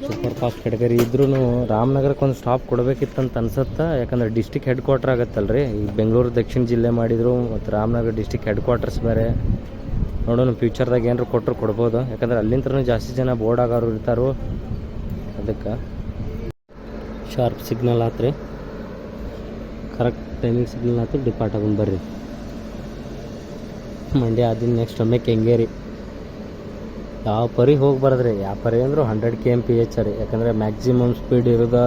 ಸೂಪರ್ ಫಾಸ್ಟ್ ಕೆಟಗರಿ ಇದ್ರೂ ರಾಮನಗರಕ್ಕೆ ಒಂದು ಸ್ಟಾಪ್ ಕೊಡಬೇಕಿತ್ತಂತ ಅನ್ಸುತ್ತೆ. ಯಾಕಂದ್ರೆ ಡಿಸ್ಟಿಕ್ ಹೆಡ್ ಕ್ವಾರ್ಟರ್ ಆಗುತ್ತಲ್ಲ ರೀ. ಈಗ ಬೆಂಗಳೂರು ದಕ್ಷಿಣ ಜಿಲ್ಲೆ ಮಾಡಿದ್ರು, ಮತ್ತು ರಾಮನಗರ ಡಿಸ್ಟಿಕ್ ಹೆಡ್ ಕ್ವಾರ್ಟರ್ಸ್ ಬೇರೆ. ನೋಡೋಣ ಫ್ಯೂಚರ್ದಾಗ ಏನಾರು ಕೊಟ್ಟರು ಕೊಡ್ಬೋದು. ಯಾಕಂದ್ರೆ ಅಲ್ಲಿಂದ ಜಾಸ್ತಿ ಜನ ಬೋರ್ಡ್ ಆಗೋರು ಇರ್ತಾರೋ, ಅದಕ್ಕೆ ಶಾರ್ಪ್ ಸಿಗ್ನಲ್ ಆತ್ರಿ. ಕರೆಕ್ಟ್ ಟೈಮಿಂಗ್ ಸಿಗ್ನಲ್ ಆಯ್ತು, ಡಿಪಾರ್ಟ್ ಆಗೊಂಡು ಬರ್ರಿ. ಮಂಡ್ಯ ಆದಿನ ನೆಕ್ಸ್ಟ್ ಒಮ್ಮೆ ಕೆಂಗೇರಿ. ಯಾವ ಪರಿ ಹೋಗಿ ಬರೋದ್ರಿ, ಯಾವ ಪರಿ ಅಂದರೂ 100 km/h ರೀ. ಯಾಕಂದರೆ ಮ್ಯಾಕ್ಸಿಮಮ್ ಸ್ಪೀಡ್ ಇರೋದು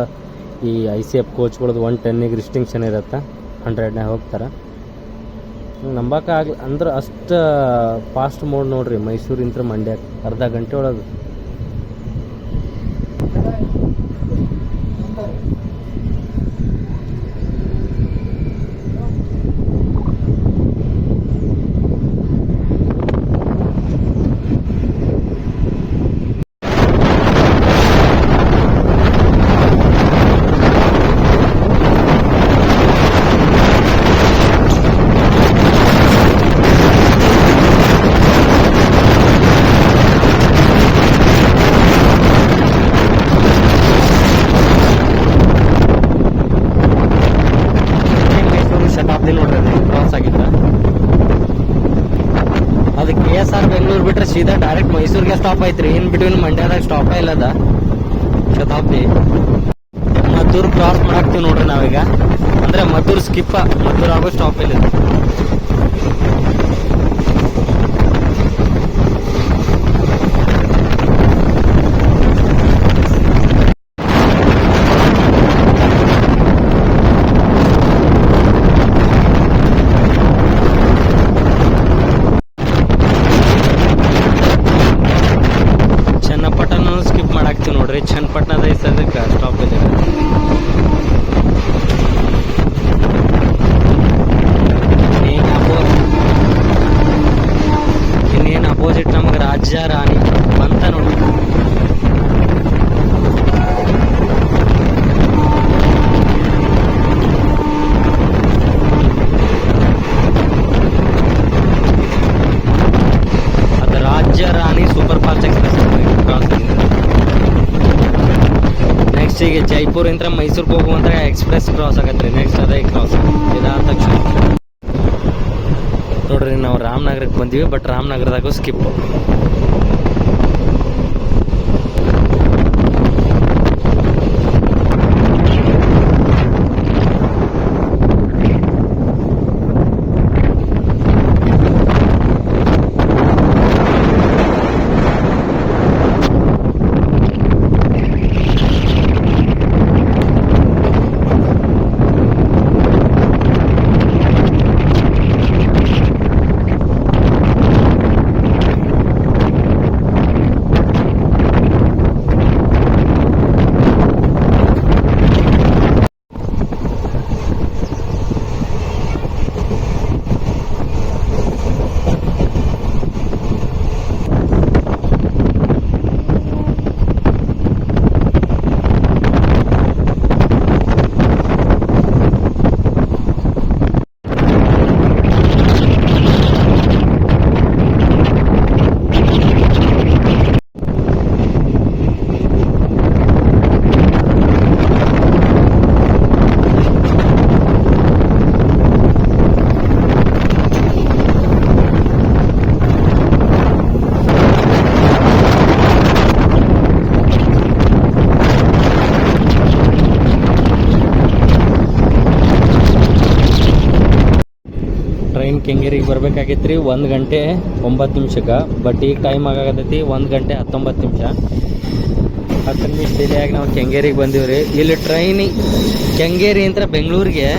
ಈ ICF ಕೋಚ್ಗಳದ್ದು 110ಗೆ ರಿಸ್ಟ್ರಿಕ್ಷನ್ ಇರುತ್ತೆ, 100ನೇ ಹೋಗ್ತಾರೆ. ನಂಬಕ್ಕಾಗಲಿ ಅಂದ್ರೆ ಅಷ್ಟು ಫಾಸ್ಟ್ ಮೋಡ್ ನೋಡ್ರಿ ಮೈಸೂರಿಂತ್ರ ಮಂಡ್ಯಕ್ಕೆ ಅರ್ಧ ಗಂಟೆ ಒಳಗೆ. ಅದು KSR ಬೆಂಗಳೂರು ಬಿಟ್ರೆ ಸೀದಾ ಡೈರೆಕ್ಟ್ ಮೈಸೂರಿಗೆ ಸ್ಟಾಪ್ ಐತ್ರಿ. ಇನ್ ಬಿಟ್ವೀನ್ ಮಂಡ್ಯದಾಗ ಸ್ಟಾಪ್ ಇಲ್ಲದ ಶತಾಬ್ದಿ. ಮದ್ದೂರು ಕ್ರಾಸ್ ಮಾಡಾಕ್ತಿವಿ ನೋಡ್ರಿ ನಾವೀಗ. ಅಂದ್ರೆ ಮದ್ದೂರು ಸ್ಕಿಪ್, ಮದ್ದೂರು ಆಗೋ ಸ್ಟಾಪ್ ಇಲ್ಲ. ನೋಡ್ರಿ ಚನ್ನಪಟ್ಟಣದ ಸದ್ಯಕ್ಕೆ ಸ್ಟಾಪ್ ಇದೆ. ಇನ್ನೇನು ಅಪೋಸಿಟ್ ನಮಗೆ ರಾಜ್ಯ ರಾಣಿ ಬಂತ ನೋಡಿ. ಅದು Rajya Rani super fast express cross. Next ಈಗ ಜೈಪುರಿಂದ ಮೈಸೂರಿಗೆ ಹೋಗುವಂತ ಎಕ್ಸ್ಪ್ರೆಸ್ ಕ್ರಾಸ್ ಆಗತ್ತೆ ರೀ. ನೆಕ್ಸ್ಟ್ ಅದೇ ಕ್ರಾಸ್ ಇದಾದ ತಕ್ಷಣ ನೋಡ್ರಿ ನಾವು ರಾಮನಗರಕ್ಕೆ ಬಂದೀವಿ. ಬಟ್ ರಾಮನಗರದಾಗೂ ಸ್ಕಿಪ್. ಟ್ರೈನ್ ಕೆಂಗೇರಿಗೆ ಬರ್ಬೇಕಾಗಿತ್ತು ರೀ 1 ಗಂಟೆ 9 ನಿಮಿಷಕ್ಕೆ. ಬಟ್ ಈಗ ಟೈಮ್ ಆಗತೈತಿ 1 ಗಂಟೆ 19 ನಿಮಿಷ. 10 ನಿಮಿಷ ಡಿಲೇ ಆಗಿ ನಾವು ಕೆಂಗೇರಿಗೆ ಬಂದೀವಿ ರೀ. ಇಲ್ಲಿ ಟ್ರೈನ್ ಕೆಂಗೇರಿಯಿಂದ ಬೆಂಗಳೂರಿಗೆ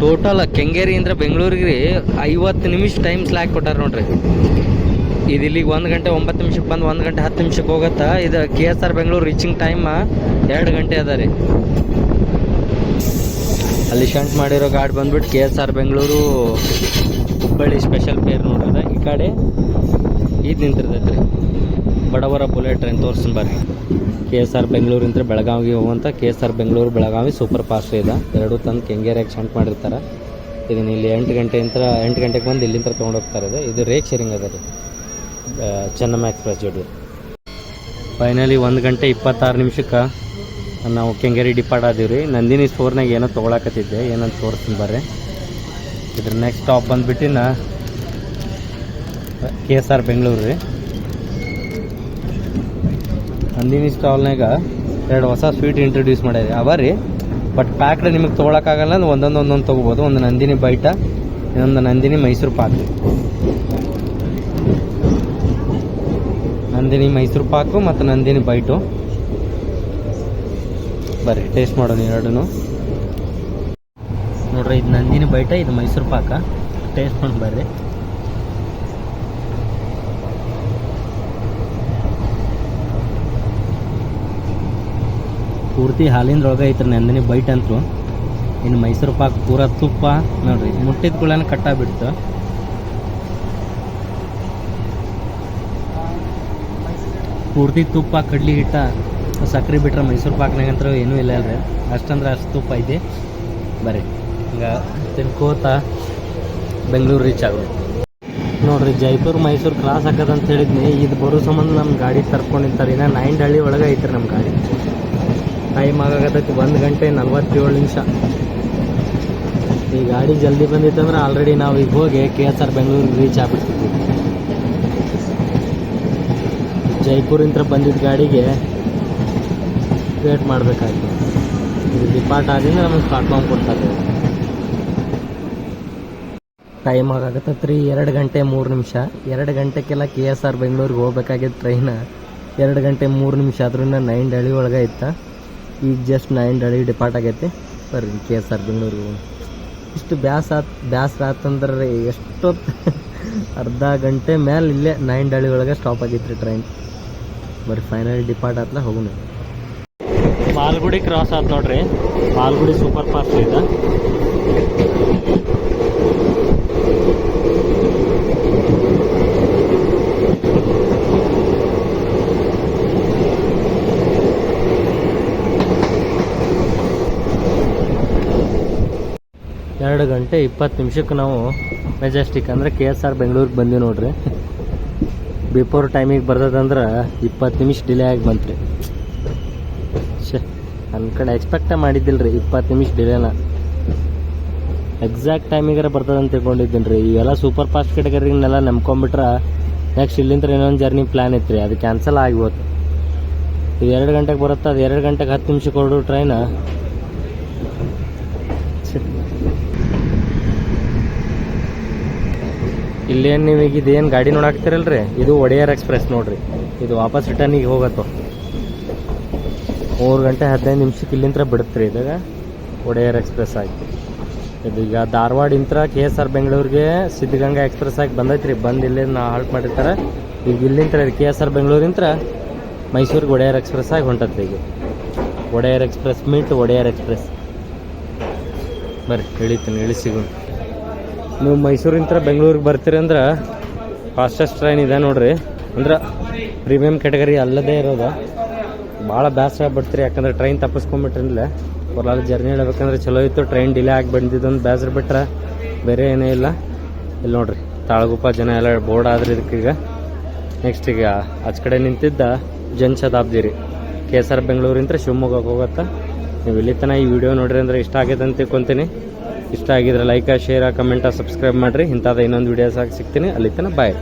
ಟೋಟಲ್ ಕೆಂಗೇರಿಯಿಂದ ಬೆಂಗಳೂರಿಗೆ ರೀ 50 ನಿಮಿಷ ಟೈಮ್ ಸ್ಲ್ಯಾಕ್ ಕೊಟ್ಟಾರ ನೋಡ್ರಿ. ಇದು ಇಲ್ಲಿಗೆ 1 ಗಂಟೆ 9 ನಿಮಿಷಕ್ಕೆ ಬಂದು 1 ಗಂಟೆ 10 ನಿಮಿಷಕ್ಕೆ ಹೋಗುತ್ತಾ. ಇದು KSR ಬೆಂಗಳೂರು ರೀಚಿಂಗ್ ಟೈಮ್ 2 ಗಂಟೆ ಅದ ರೀ. ಅಲ್ಲಿ ಶಂಟ್ ಮಾಡಿರೋ ಗಾಡಿ ಬಂದ್ಬಿಟ್ಟು KSR Bengaluru Hubballi special fare ನೋಡ್ರದ. ಈ ಕಡೆ ಇದು ನಿಂತಿರ್ತೈತೆ ರೀ ಬಡವರ ಬುಲೆಟ್ ಟ್ರೈನ್. ತೋರಿಸ್ತೀನಿ ಬರ್ರಿ. KSR ಬೆಂಗಳೂರಿಂದ ಬೆಳಗಾವಿಗೆ ಹೋಗುವಂಥ KSR Bengaluru Belagavi super fast ಇದೆ. ಎರಡು ತಂದು ಕೆಂಗೇರಿಯಾಗಿ ಶಂಟ್ ಮಾಡಿರ್ತಾರೆ. ಇದನ್ನು ಇಲ್ಲಿ 8 ಗಂಟೆಗೆ ಬಂದು ಇಲ್ಲಿಂದ ತೊಗೊಂಡು ಹೋಗ್ತಾರೆ. ಇದು ರೇಕ್ ಶೇರಿಂಗ್ ಅದ ರೀ ಚೆನ್ನಮ್ಮ ಎಕ್ಸ್ಪ್ರೆಸ್ ಜೋಡಿ. ಫೈನಲಿ 1 ಗಂಟೆ 26 ನಿಮಿಷಕ್ಕೆ ನಾವು ಕೆಂಗೇರಿ ಡಿಪಾರ್ಟ್ ಆದೀವಿ ರೀ. ನಂದಿನಿ ಸ್ಟೋರ್ನಾಗ ಏನೋ ತೊಗೊಳಕತ್ತಿದ್ದೆ, ಏನಂತ ತೋರಿಸ್ತೀನಿ ಬರ್ರಿ. ಇದ್ರ ನೆಕ್ಸ್ಟ್ ಸ್ಟಾಪ್ ಬಂದುಬಿಟ್ಟಿನ KSR ಬೆಂಗಳೂರು ರೀ. ನಂದಿನಿ ಸ್ಟಾಲ್ನಾಗ 2 ಹೊಸ ಸ್ವೀಟ್ ಇಂಟ್ರೊಡ್ಯೂಸ್ ಮಾಡ್ಯಾರ ಅವ ರೀ. ಬಟ್ ಪ್ಯಾಕ್ಡ್ ನಿಮಗೆ ತೊಗೊಳಕ್ಕಾಗಲ್ಲ ಅಂದ್ರೆ ಒಂದೊಂದು ತೊಗೋಬೋದು. ಒಂದು ನಂದಿನಿ ಬೈಟ, ಇನ್ನೊಂದು ನಂದಿನಿ ಮೈಸೂರು ಪಾಕು. ನಂದಿನಿ ಮೈಸೂರು ಪಾಕು ಮತ್ತು ನಂದಿನಿ ಬೈಟು. ಬರ್ರಿ ಟೇಸ್ಟ್ ಮಾಡೋಣ ಎರಡೂ ನೋಡ್ರಿ. ಇದು ನಂದಿನಿ ಬೈಟ, ಇದು ಮೈಸೂರು ಪಾಕ. ಟೇಸ್ಟ್ ಮಾಡಿ ಬರ್ರಿ. ಪೂರ್ತಿ ಹಾಲಿಂದ್ರೊಳಗೆ ಐತ್ರಿ ನಂದಿನಿ ಬೈಟ್ ಅಂತೂ. ಇನ್ನು ಮೈಸೂರು ಪಾಕ್ ಪೂರ ತುಪ್ಪ ನೋಡ್ರಿ. ಮುಟ್ಟಿದ ಕೂಡಲೇ ಕಟ್ಟಾಗ್ಬಿಡ್ತು. ಪೂರ್ತಿ ತುಪ್ಪ, ಕಡ್ಲಿ ಹಿಟ್ಟ, ಸಕ್ಕರೆ ಬಿಟ್ರೆ ಮೈಸೂರು ಪಾಕ್ನಾಗಂತೂ ಏನೂ ಇಲ್ಲ ಅಲ್ರಿ. ಅಷ್ಟಂದ್ರೆ ಅಷ್ಟು ತುಪ್ಪ ಐತಿ. ಬರ್ರಿ ಹಿಂಗೆ ತಿನ್ಕೋತ ಬೆಂಗಳೂರು ರೀಚ್ ಆಗೋದು ನೋಡ್ರಿ. ಜೈಪುರ್ ಮೈಸೂರು ಕ್ರಾಸ್ ಹಾಕೋದಂತ ಹೇಳಿದ್ನಿ. ಇದು ಬರೋ ಸಂಬಂಧ ನಮ್ಮ ಗಾಡಿ ತರ್ಕೊಂಡಿರ್ತಾರೆ. ಇನ್ನು 9 ಹಳ್ಳಿ ಒಳಗೆ ಐತ್ರಿ ನಮ್ಮ ಗಾಡಿ. ಟೈಮ್ ಆಗಾಗತ್ತೈತಿ 1 ಗಂಟೆ 47 ನಿಮಿಷ. ಈ ಗಾಡಿ ಜಲ್ದಿ ಬಂದಿತ್ತಂದ್ರೆ ಆಲ್ರೆಡಿ ನಾವು ಈಗ ಹೋಗಿ KSR ಬೆಂಗಳೂರಿಗೆ ರೀಚ್ ಆಗ್ಬಿಡ್ತಿದ್ವಿ. ಜೈಪುರಿಂದ ಬಂದಿದ್ದ ಗಾಡಿಗೆ ವೇಟ್ ಮಾಡಬೇಕಾಯ್ತು. ಇದು ಡಿಪಾರ್ಟ್ ಆದಿಂದ ನಮಗೆ ಪ್ಲಾಟ್ಫಾರ್ಮ್ ಕೊಡ್ತಾರೆ. ಟೈಮ್ ಆಗಾಗತ್ತೈತ್ರಿ 2 ಗಂಟೆ 3 ನಿಮಿಷ. 2 ಗಂಟೆಗೆಲ್ಲ KSR ಬೆಂಗಳೂರಿಗೆ ಹೋಗ್ಬೇಕಾಗಿದ್ದ ಟ್ರೈನ್ 2 ಗಂಟೆ 3 ನಿಮಿಷ ಆದ್ರಿಂದ 9 ಹಳ್ಳಿ ಒಳಗೆ ಐತ. ಈಗ ಜಸ್ಟ್ 9 ಹಳ್ಳಿ ಡಿಪಾರ್ಟ್ ಆಗೈತಿ. ಬರ್ರಿ KSR ಬೆಂಗಳೂರಿಗೆ. ಇಷ್ಟು ಬ್ಯಾಸ್ರ ಆತಂದ್ರೆ ಎಷ್ಟೊತ್ತು ಅರ್ಧ ಗಂಟೆ ಮೇಲೆ ಇಲ್ಲೇ 9 ಹಳ್ಳಿ ಒಳಗೆ ಸ್ಟಾಪ್ ಆಗೈತ್ರಿ ಟ್ರೈನ್. ಬರ್ರಿ ಫೈನಲಿ ಡಿಪಾರ್ಟ್ ಆತ್ಲ ಹೋಗೋಣ. ಮಾಲ್ಗುಡಿ ಕ್ರಾಸ್ ಆಯ್ತು ನೋಡ್ರಿ. ಮಾಲ್ಗುಡಿ ಸೂಪರ್ ಫಾಸ್ಟ್ ಇದೆ. ಎರಡು ಗಂಟೆ 20 ನಿಮಿಷಕ್ಕೆ ನಾವು ಮೆಜೆಸ್ಟಿಕ್ ಅಂದರೆ KSR ಬೆಂಗಳೂರಿಗೆ ಬಂದ್ವಿ ನೋಡ್ರಿ. ಬಿಫೋರ್ ಟೈಮಿಗೆ ಬರ್ತದಂದ್ರೆ 20 ನಿಮಿಷ ಡಿಲೇ ಆಗಿ ಬಂತ್ರಿ. ನನ್ನ ಕಡೆ ಎಕ್ಸ್ಪೆಕ್ಟೇ ಮಾಡಿದ್ದಿಲ್ಲ ರೀ 20 ನಿಮಿಷ ಡಿಲೇನ. ಎಕ್ಸಾಕ್ಟ್ ಟೈಮಿಗಾರ ಬರ್ತದಂತ ತಿಳ್ಕೊಂಡಿದ್ದೀನಿ ರೀ. ಇವೆಲ್ಲ ಸೂಪರ್ ಫಾಸ್ಟ್ ಕೆಟಗರಿನೆಲ್ಲ ನಂಬ್ಕೊಂಬಿಟ್ರೆ ನೆಕ್ಸ್ಟ್ ಇಲ್ಲಿಂದ ಇನ್ನೊಂದು ಜರ್ನಿ ಪ್ಲ್ಯಾನ್ ಇತ್ತು ರೀ. ಅದು ಕ್ಯಾನ್ಸಲ್ ಆಗಿಬಿಟ್ಟು. ಇದು 2 ಗಂಟೆಗೆ ಬರುತ್ತೆ. ಅದು 2 ಗಂಟೆಗೆ 10 ನಿಮಿಷಕ್ಕೆ ಹೊರಡು ಟ್ರೈನ. ಇಲ್ಲೇನು ನೀವೀಗ ಇದೇನು ಗಾಡಿ ನೋಡಾಕ್ತಿರಲ್ರಿ, ಇದು ಒಡೆಯರ್ ಎಕ್ಸ್ಪ್ರೆಸ್ ನೋಡ್ರಿ. ಇದು ವಾಪಸ್ ರಿಟರ್ನಿಗೆ ಹೋಗತ್ತೋ. 3 ಗಂಟೆ 15 ನಿಮಿಷಕ್ಕೆ ಇಲ್ಲಿಂದ ಬಿಡುತ್ತೆ ರೀ. ಇದಾಗ ಒಡೆಯರ್ ಎಕ್ಸ್ಪ್ರೆಸ್ ಆಗಿ ಇದು ಈಗ ಧಾರವಾಡಿಂದ KSR ಬೆಂಗಳೂರಿಗೆ ಸಿದ್ಧಗಂಗಾ ಎಕ್ಸ್ಪ್ರೆಸ್ ಆಗಿ ಬಂದೈತೆ ರೀ. ಬಂದು ಇಲ್ಲೇ ನಾ ಹಾಲ್ಟ್ ಮಾಡಿರ್ತಾರೆ. ಈಗ ಇಲ್ಲಿಂದ KSR ಬೆಂಗಳೂರಿಂತ ಮೈಸೂರಿಗೆ ಒಡೆಯರ್ ಎಕ್ಸ್ಪ್ರೆಸ್ ಆಗಿ ಹೊಂಟತ್ರಿ. ಈಗ Wodeyar express meet Wodeyar express. ಬರ್ರಿ ಇಳಿತೀನಿ, ಇಳಿಸಿಗೂ. ನೀವು ಮೈಸೂರಿಂದ ಬೆಂಗಳೂರಿಗೆ ಬರ್ತೀರಿ ಅಂದ್ರೆ ಫಾಸ್ಟೆಸ್ಟ್ ಟ್ರೈನ್ ಇದೆ ನೋಡ್ರಿ. ಅಂದ್ರೆ ಪ್ರೀಮಿಯಮ್ ಕ್ಯಾಟಗರಿ ಅಲ್ಲದೇ ಇರೋದು. ಭಾಳ ಬೇಸರ ಆಗ್ಬಿಡ್ತೀರಿ. ಯಾಕಂದ್ರೆ ಟ್ರೈನ್ ತಪ್ಪಿಸ್ಕೊಂಬಿಟ್ರಿಲ್ಲ. ಹೊರಲಾದ ಜರ್ನಿ ಹೇಳ್ಬೇಕಂದ್ರೆ ಚಲೋ ಇತ್ತು. ಟ್ರೈನ್ ಡಿಲೇ ಆಗಿ ಬಂದಿದ್ದೊಂದು ಬೇಸರ ಬಿಟ್ರೆ ಬೇರೆ ಏನೇ ಇಲ್ಲ. ಇಲ್ಲಿ ನೋಡ್ರಿ ತಾಳಗುಪ್ಪ ಜನ ಎಲ್ಲ ಬೋರ್ಡ್ ಆದ್ರಿ ಇದಕ್ಕೀಗ. ನೆಕ್ಸ್ಟ್ ಈಗ ಆಚ ಕಡೆ ನಿಂತಿದ್ದ ಜನ್ಶತಾಬ್ದಿ ರೀ. KSR ಬೆಂಗಳೂರಿಂದ ಶಿವಮೊಗ್ಗಕ್ಕೆ ಹೋಗುತ್ತಾ. ನೀವು ಇಲ್ಲಿ ತನಕ ಈ ವಿಡಿಯೋ ನೋಡ್ರಿ ಅಂದ್ರೆ ಇಷ್ಟ ಆಗೈತೆ ಅಂತ ತಿಳ್ಕೊತೀನಿ. ಇಷ್ಟ ಆಗಿದ್ರೆ ಲೈಕ್, ಶೇರ್, ಕಮೆಂಟ, ಸಬ್ಸ್ಕ್ರೈಬ್ ಮಾಡಿರಿ. ಇಂಥದ್ದು ಇನ್ನೊಂದು ವೀಡಿಯೋಸ್ ಆಗಿ ಸಿಗ್ತೀನಿ. ಅಲ್ಲಿ ತನಕ ಬಾಯ್.